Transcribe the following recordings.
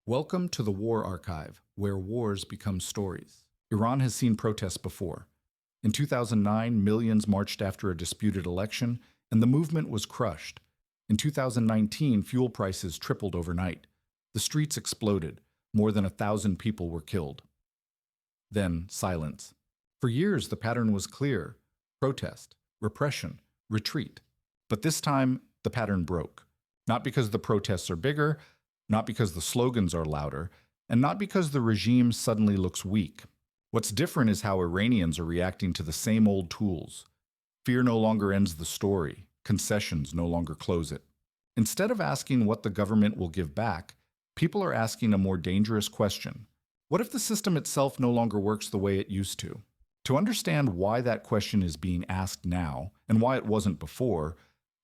Welcome to the War Archive, where wars become stories. Iran has seen protests before. In 2009, millions marched after a disputed election, and the movement was crushed. In 2019, fuel prices tripled overnight. The streets exploded. More than 1,000 people were killed. Then, silence. For years, the pattern was clear: protest, repression, retreat. But this time, the pattern broke. Not because the protests are bigger, not because the slogans are louder, and not because the regime suddenly looks weak. What's different is how Iranians are reacting to the same old tools. Fear no longer ends the story. Concessions no longer close it. Instead of asking what the government will give back, people are asking a more dangerous question. What if the system itself no longer works the way it used to? To understand why that question is being asked now, and why it wasn't before,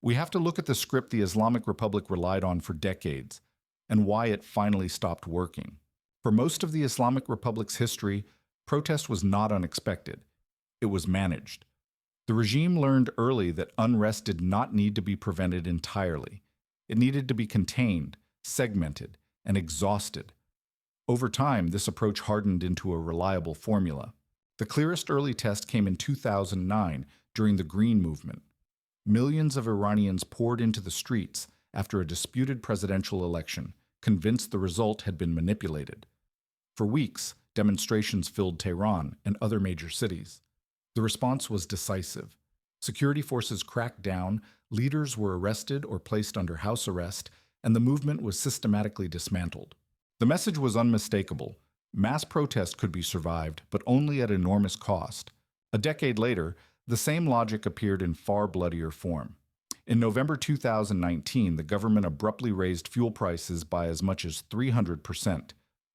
we have to look at the script the Islamic Republic relied on for decades, and why it finally stopped working. For most of the Islamic Republic's history, protest was not unexpected. It was managed. The regime learned early that unrest did not need to be prevented entirely. It needed to be contained, segmented, and exhausted. Over time, this approach hardened into a reliable formula. The clearest early test came in 2009 during the Green Movement. Millions of Iranians poured into the streets after a disputed presidential election, convinced the result had been manipulated. For weeks, demonstrations filled Tehran and other major cities. The response was decisive. Security forces cracked down, leaders were arrested or placed under house arrest, and the movement was systematically dismantled. The message was unmistakable. Mass protest could be survived, but only at enormous cost. A decade later, the same logic appeared in far bloodier form. In November 2019, the government abruptly raised fuel prices by as much as 300%.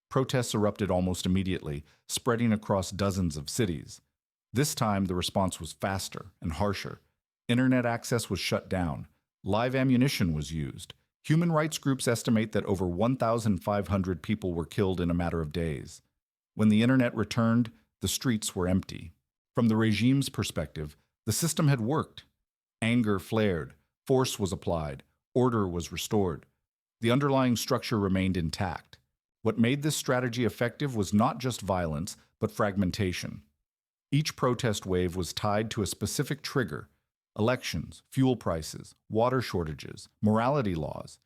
Protests erupted almost immediately, spreading across dozens of cities. This time, the response was faster and harsher. Internet access was shut down. Live ammunition was used. Human rights groups estimate that over 1,500 people were killed in a matter of days. When the internet returned, the streets were empty. From the regime's perspective, the system had worked. Anger flared. Force was applied. Order was restored. The underlying structure remained intact. What made this strategy effective was not just violence, but fragmentation. Each protest wave was tied to a specific trigger: elections, fuel prices, water shortages, morality laws.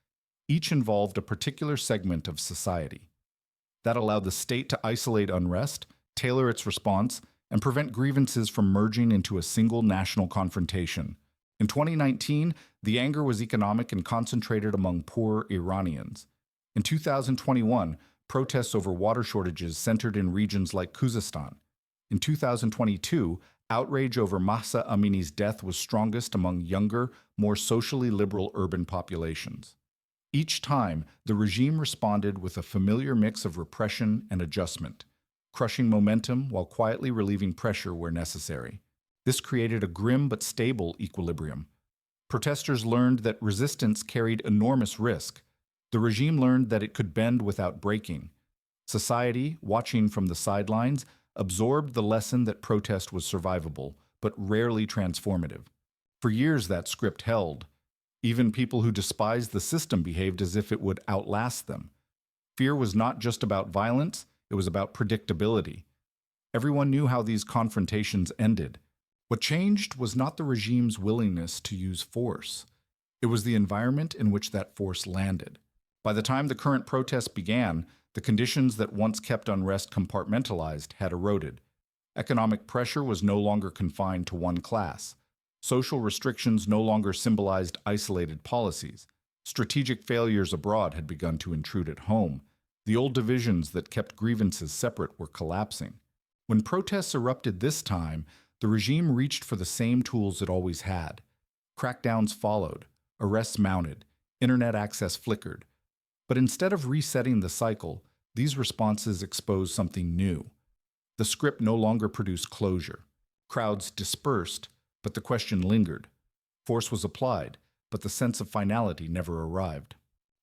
Each involved a particular segment of society. That allowed the state to isolate unrest, tailor its response, and prevent grievances from merging into a single national confrontation. In 2019, the anger was economic and concentrated among poor Iranians. In 2021, protests over water shortages centered in regions like Khuzestan. In 2022, outrage over Mahsa Amini's death was strongest among younger, more socially liberal urban populations. Each time, the regime responded with a familiar mix of repression and adjustment, crushing momentum while quietly relieving pressure where necessary. This created a grim but stable equilibrium. Protesters learned that resistance carried enormous risk. The regime learned that it could bend without breaking. Society, watching from the sidelines, absorbed the lesson that protest was survivable, but rarely transformative. For years that script held. Even people who despised the system behaved as if it would outlast them. Fear was not just about violence, it was about predictability. Everyone knew how these confrontations ended. What changed was not the regime's willingness to use force. It was the environment in which that force landed. By the time the current protests began, the conditions that once kept unrest compartmentalized had eroded. Economic pressure was no longer confined to one class. Social restrictions no longer symbolized isolated policies. Strategic failures abroad had begun to intrude at home. The old divisions that kept grievances separate were collapsing. When protests erupted this time, the regime reached for the same tools it always had. Crackdowns followed, arrests mounted, internet access flickered. But instead of resetting the cycle, these responses exposed something new. The script no longer produced closure. Crowds dispersed, but the question lingered. Force was applied, but the sense of finality never arrived.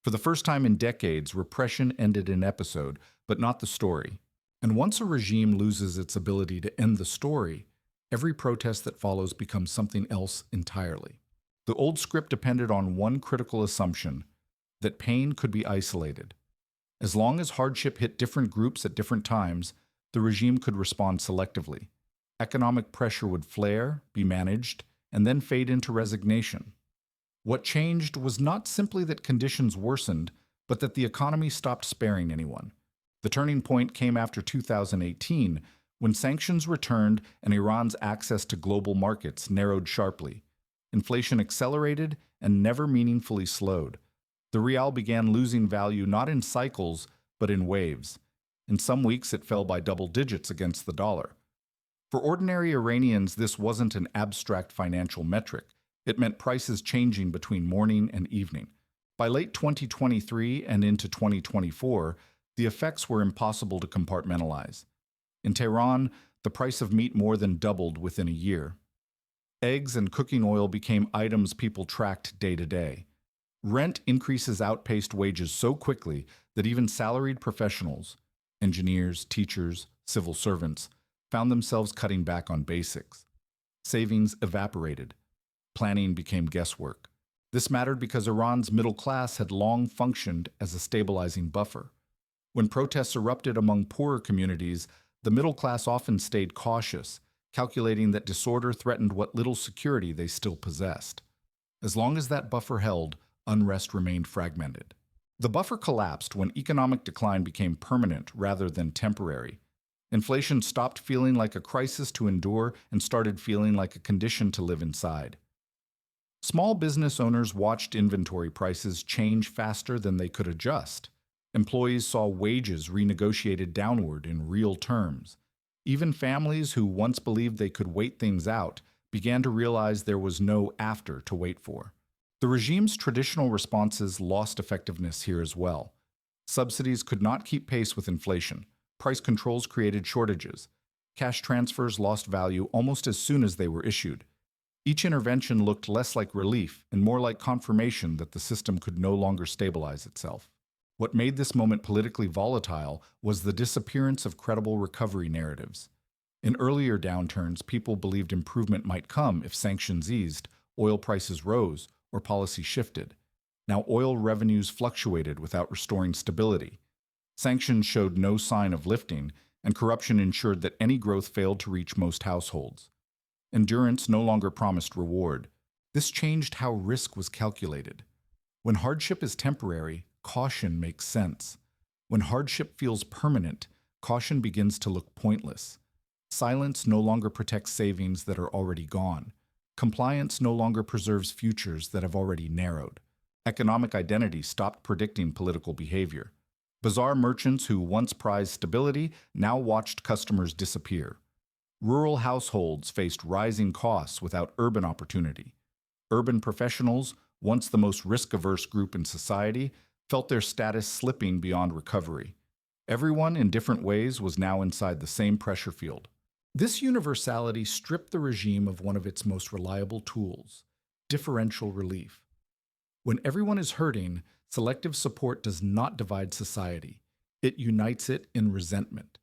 For the first time in decades, repression ended an episode, but not the story. And once a regime loses its ability to end the story, every protest that follows becomes something else entirely. The old script depended on one critical assumption: that pain could be isolated. As long as hardship hit different groups at different times, the regime could respond selectively. Economic pressure would flare, be managed, and then fade into resignation. What changed was not simply that conditions worsened, but that the economy stopped sparing anyone. The turning point came after 2018, when sanctions returned and Iran's access to global markets narrowed sharply. Inflation accelerated and never meaningfully slowed. The rial began losing value not in cycles, but in waves. In some weeks, it fell by double digits against the dollar. For ordinary Iranians, this wasn't an abstract financial metric. It meant prices changing between morning and evening. By late 2023 and into 2024, the effects were impossible to compartmentalize. In Tehran, the price of meat more than doubled within a year. Eggs and cooking oil became items people tracked day to day. Rent increases outpaced wages so quickly that even salaried professionals, engineers, teachers, civil servants, found themselves cutting back on basics. Savings evaporated. Planning became guesswork. This mattered because Iran's middle class had long functioned as a stabilizing buffer. When protests erupted among poorer communities, the middle class often stayed cautious, calculating that disorder threatened what little security they still possessed. As long as that buffer held, unrest remained fragmented. The buffer collapsed when economic decline became permanent rather than temporary. Inflation stopped feeling like a crisis to endure and started feeling like a condition to live inside. Small business owners watched inventory prices change faster than they could adjust. Employees saw wages renegotiated downward in real terms. Even families who once believed they could wait things out began to realize there was no after to wait for. The regime's traditional responses lost effectiveness here as well. Subsidies could not keep pace with inflation. Price controls created shortages. Cash transfers lost value almost as soon as they were issued. Each intervention looked less like relief and more like confirmation that the system could no longer stabilize itself. What made this moment politically volatile was the disappearance of credible recovery narratives. In earlier downturns, people believed improvement might come if sanctions eased, oil prices rose, or policy shifted. Now oil revenues fluctuated without restoring stability. Sanctions showed no sign of lifting, and corruption ensured that any growth failed to reach most households. Endurance no longer promised reward. This changed how risk was calculated. When hardship is temporary, caution makes sense. When hardship feels permanent, caution begins to look pointless. Silence no longer protects savings that are already gone. Compliance no longer preserves futures that have already narrowed. Economic identity stopped predicting political behavior. Bazaar merchants who once prized stability now watched customers disappear. Rural households faced rising costs without urban opportunity. Urban professionals, once the most risk-averse group in society, felt their status slipping beyond recovery. Everyone, in different ways, was now inside the same pressure field. This universality stripped the regime of one of its most reliable tools, differential relief. When everyone is hurting, selective support does not divide society. It unites it in resentment.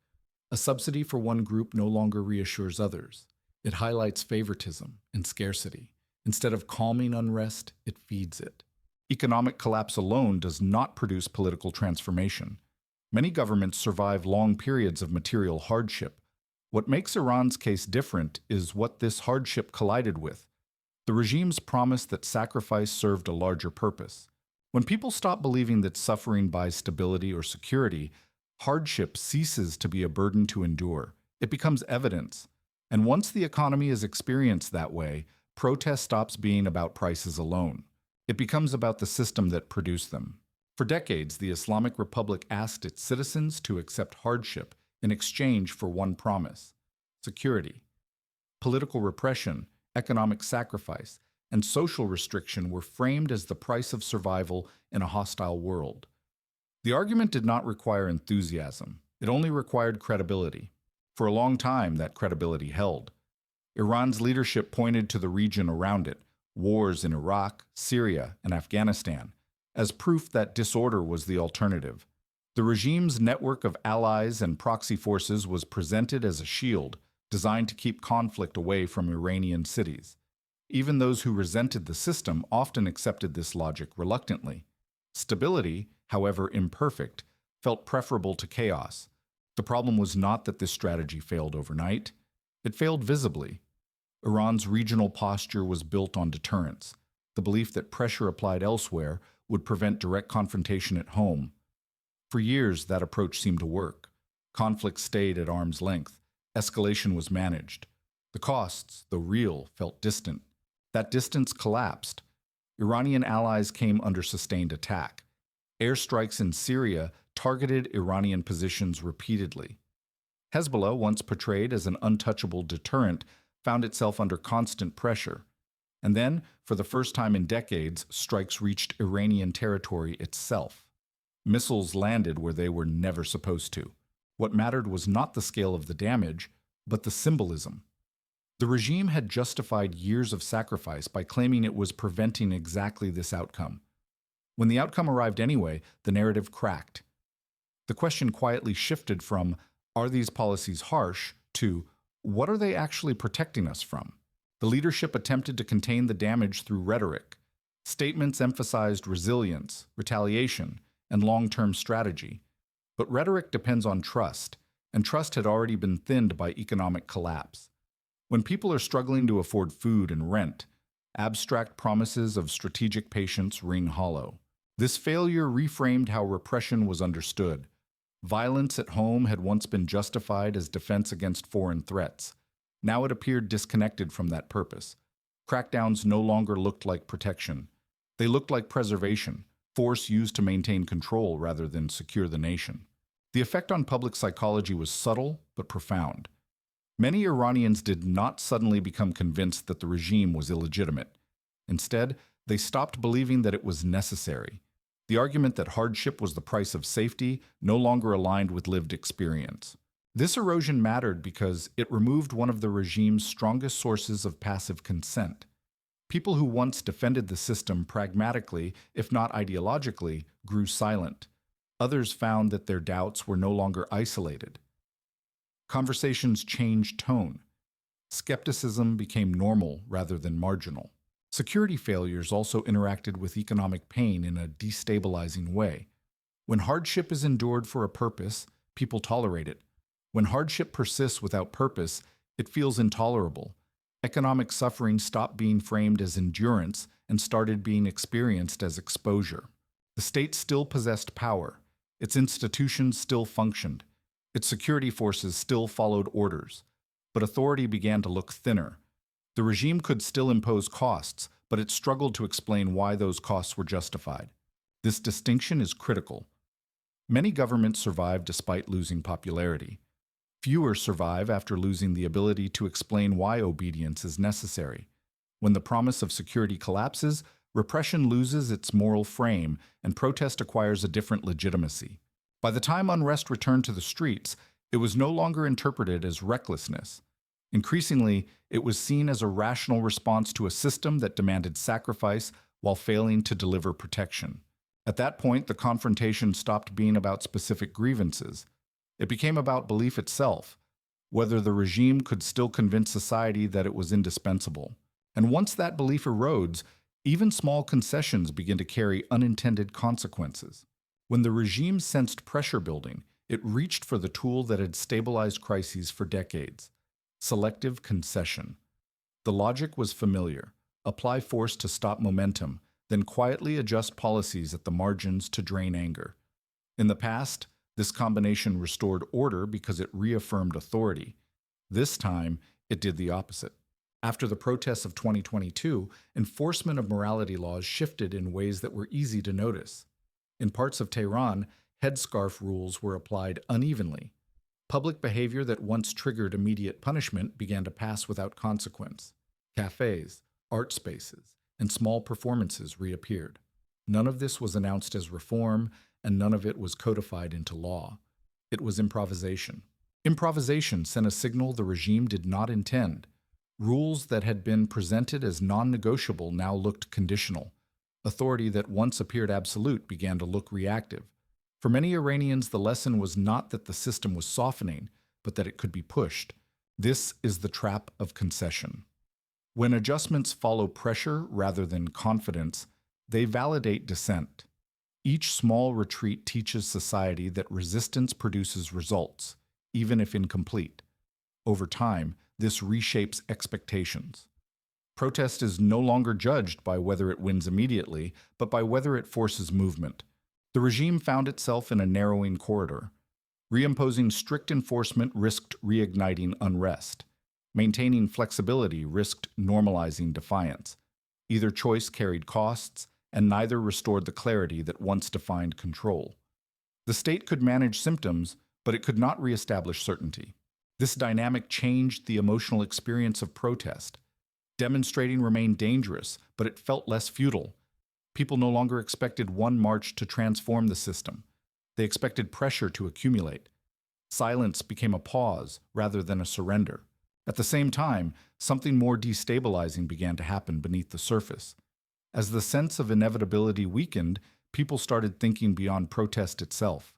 A subsidy for one group no longer reassures others. It highlights favoritism and scarcity. Instead of calming unrest, it feeds it. Economic collapse alone does not produce political transformation. Many governments survive long periods of material hardship. What makes Iran's case different is what this hardship collided with. The regime's promise that sacrifice served a larger purpose. When people stop believing that suffering buys stability or security, hardship ceases to be a burden to endure. It becomes evidence. And once the economy is experienced that way, protest stops being about prices alone. It becomes about the system that produced them. For decades, the Islamic Republic asked its citizens to accept hardship in exchange for one promise: security. Political repression, economic sacrifice, and social restriction were framed as the price of survival in a hostile world. The argument did not require enthusiasm. It only required credibility. For a long time, that credibility held. Iran's leadership pointed to the region around it, wars in Iraq, Syria, and Afghanistan, as proof that disorder was the alternative. The regime's network of allies and proxy forces was presented as a shield, designed to keep conflict away from Iranian cities. Even those who resented the system often accepted this logic reluctantly. Stability, however imperfect, felt preferable to chaos. The problem was not that this strategy failed overnight. It failed visibly. Iran's regional posture was built on deterrence, the belief that pressure applied elsewhere would prevent direct confrontation at home. For years, that approach seemed to work. Conflict stayed at arm's length. Escalation was managed. The costs, though real, felt distant. That distance collapsed. Iranian allies came under sustained attack. Airstrikes in Syria targeted Iranian positions repeatedly. Hezbollah, once portrayed as an untouchable deterrent, found itself under constant pressure. And then, for the first time in decades, strikes reached Iranian territory itself. Missiles landed where they were never supposed to. What mattered was not the scale of the damage, but the symbolism. The regime had justified years of sacrifice by claiming it was preventing exactly this outcome. When the outcome arrived anyway, the narrative cracked. The question quietly shifted from, are these policies harsh, to, what are they actually protecting us from? The leadership attempted to contain the damage through rhetoric. Statements emphasized resilience, retaliation, and long-term strategy. But rhetoric depends on trust, and trust had already been thinned by economic collapse. When people are struggling to afford food and rent, abstract promises of strategic patience ring hollow. This failure reframed how repression was understood. Violence at home had once been justified as defense against foreign threats. Now it appeared disconnected from that purpose. Crackdowns no longer looked like protection. They looked like preservation, force used to maintain control rather than secure the nation. The effect on public psychology was subtle but profound. Many Iranians did not suddenly become convinced that the regime was illegitimate. Instead, they stopped believing that it was necessary. The argument that hardship was the price of safety no longer aligned with lived experience. This erosion mattered because it removed one of the regime's strongest sources of passive consent. People who once defended the system pragmatically, if not ideologically, grew silent. Others found that their doubts were no longer isolated. Conversations changed tone. Skepticism became normal rather than marginal. Security failures also interacted with economic pain in a destabilizing way. When hardship is endured for a purpose, people tolerate it. When hardship persists without purpose, it feels intolerable. Economic suffering stopped being framed as endurance and started being experienced as exposure. The state still possessed power. Its institutions still functioned. Its security forces still followed orders. But authority began to look thinner. The regime could still impose costs, but it struggled to explain why those costs were justified. This distinction is critical. Many governments survive despite losing popularity. Fewer survive after losing the ability to explain why obedience is necessary. When the promise of security collapses, repression loses its moral frame and protest acquires a different legitimacy. By the time unrest returned to the streets, it was no longer interpreted as recklessness. Increasingly, it was seen as a rational response to a system that demanded sacrifice while failing to deliver protection. At that point, the confrontation stopped being about specific grievances. It became about belief itself, whether the regime could still convince society that it was indispensable. And once that belief erodes, even small concessions begin to carry unintended consequences. When the regime sensed pressure building, it reached for the tool that had stabilized crises for decades: selective concession. The logic was familiar: apply force to stop momentum, then quietly adjust policies at the margins to drain anger. In the past, this combination restored order because it reaffirmed authority. This time, it did the opposite. After the protests of 2022, enforcement of morality laws shifted in ways that were easy to notice. In parts of Tehran, headscarf rules were applied unevenly. Public behavior that once triggered immediate punishment began to pass without consequence. Cafes, art spaces, and small performances reappeared. None of this was announced as reform, and none of it was codified into law. It was improvisation. Improvisation sent a signal the regime did not intend. Rules that had been presented as non-negotiable now looked conditional. Authority that once appeared absolute began to look reactive. For many Iranians, the lesson was not that the system was softening, but that it could be pushed. This is the trap of concession. When adjustments follow pressure rather than confidence, they validate dissent. Each small retreat teaches society that resistance produces results, even if incomplete. Over time, this reshapes expectations. Protest is no longer judged by whether it wins immediately, but by whether it forces movement. The regime found itself in a narrowing corridor. Reimposing strict enforcement risked reigniting unrest. Maintaining flexibility risked normalizing defiance. Either choice carried costs, and neither restored the clarity that once defined control. The state could manage symptoms, but it could not reestablish certainty. This dynamic changed the emotional experience of protest. Demonstrating remained dangerous, but it felt less futile. People no longer expected one march to transform the system. They expected pressure to accumulate. Silence became a pause rather than a surrender. At the same time, something more destabilizing began to happen beneath the surface. As the sense of inevitability weakened, people started thinking beyond protest itself.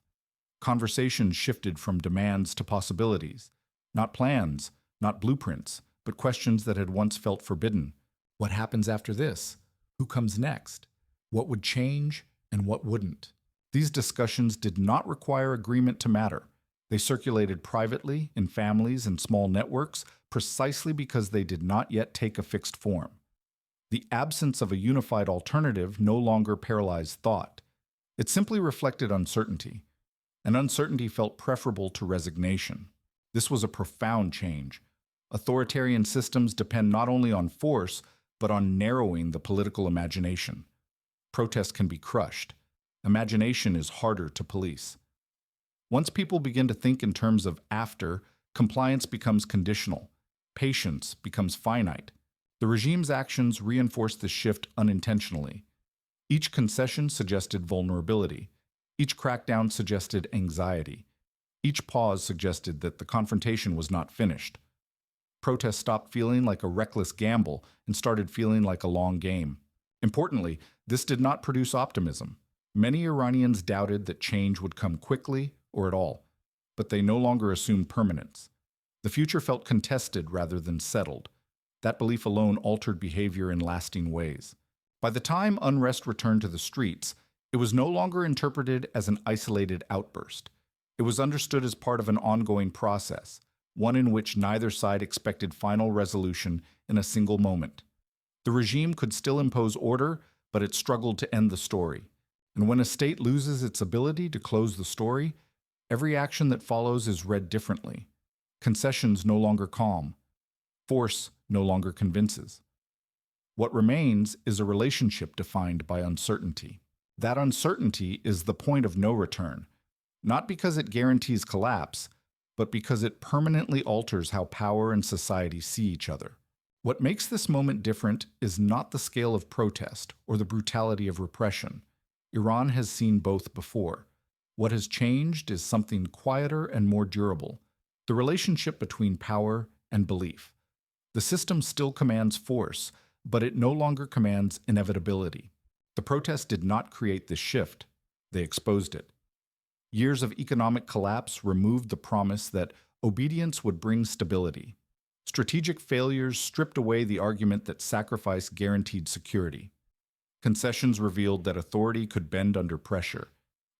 Conversations shifted from demands to possibilities. Not plans, not blueprints, but questions that had once felt forbidden. What happens after this? Who comes next? What would change and what wouldn't? These discussions did not require agreement to matter. They circulated privately, in families and small networks, precisely because they did not yet take a fixed form. The absence of a unified alternative no longer paralyzed thought. It simply reflected uncertainty, and uncertainty felt preferable to resignation. This was a profound change. Authoritarian systems depend not only on force, but on narrowing the political imagination. Protest can be crushed. Imagination is harder to police. Once people begin to think in terms of after, compliance becomes conditional. Patience becomes finite. The regime's actions reinforced this shift unintentionally. Each concession suggested vulnerability. Each crackdown suggested anxiety. Each pause suggested that the confrontation was not finished. Protest stopped feeling like a reckless gamble and started feeling like a long game. Importantly, this did not produce optimism. Many Iranians doubted that change would come quickly or at all, but they no longer assumed permanence. The future felt contested rather than settled. That belief alone altered behavior in lasting ways. By the time unrest returned to the streets, it was no longer interpreted as an isolated outburst. It was understood as part of an ongoing process, one in which neither side expected final resolution in a single moment. The regime could still impose order, but it struggled to end the story. And when a state loses its ability to close the story, every action that follows is read differently. Concessions no longer calm. Force no longer convinces. What remains is a relationship defined by uncertainty. That uncertainty is the point of no return, not because it guarantees collapse, but because it permanently alters how power and society see each other. What makes this moment different is not the scale of protest or the brutality of repression. Iran has seen both before. What has changed is something quieter and more durable, the relationship between power and belief. The system still commands force, but it no longer commands inevitability. The protest did not create this shift, they exposed it. Years of economic collapse removed the promise that obedience would bring stability. Strategic failures stripped away the argument that sacrifice guaranteed security. Concessions revealed that authority could bend under pressure.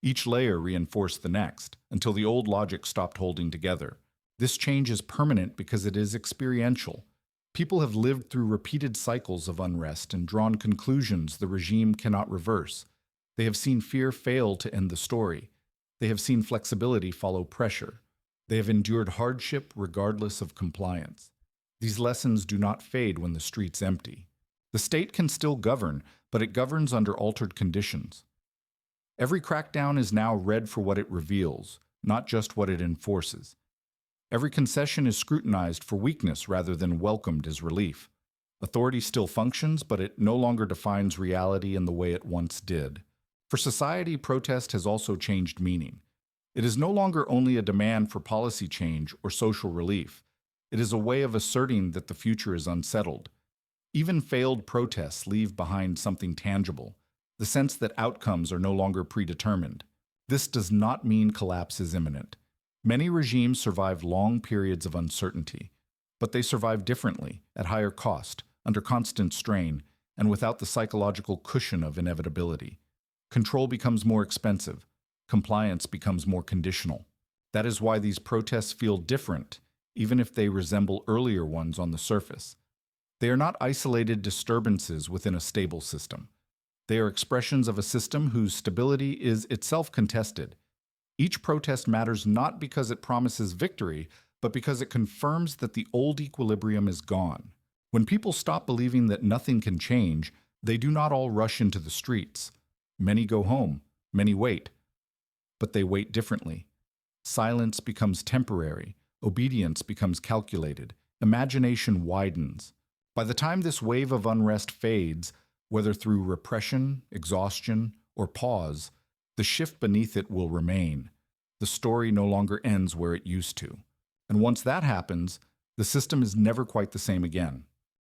Each layer reinforced the next, until the old logic stopped holding together. This change is permanent because it is experiential. People have lived through repeated cycles of unrest and drawn conclusions the regime cannot reverse. They have seen fear fail to end the story. They have seen flexibility follow pressure. They have endured hardship regardless of compliance. These lessons do not fade when the streets empty. The state can still govern, but it governs under altered conditions. Every crackdown is now read for what it reveals, not just what it enforces. Every concession is scrutinized for weakness rather than welcomed as relief. Authority still functions, but it no longer defines reality in the way it once did. For society, protest has also changed meaning. It is no longer only a demand for policy change or social relief. It is a way of asserting that the future is unsettled. Even failed protests leave behind something tangible, the sense that outcomes are no longer predetermined. This does not mean collapse is imminent. Many regimes survive long periods of uncertainty, but they survive differently, at higher cost, under constant strain, and without the psychological cushion of inevitability. Control becomes more expensive. Compliance becomes more conditional. That is why these protests feel different, even if they resemble earlier ones on the surface. They are not isolated disturbances within a stable system. They are expressions of a system whose stability is itself contested. Each protest matters not because it promises victory, but because it confirms that the old equilibrium is gone. When people stop believing that nothing can change, they do not all rush into the streets. Many go home, many wait. But they wait differently. Silence becomes temporary, obedience becomes calculated, imagination widens. By the time this wave of unrest fades, whether through repression, exhaustion, or pause, the shift beneath it will remain. The story no longer ends where it used to. And once that happens, the system is never quite the same again.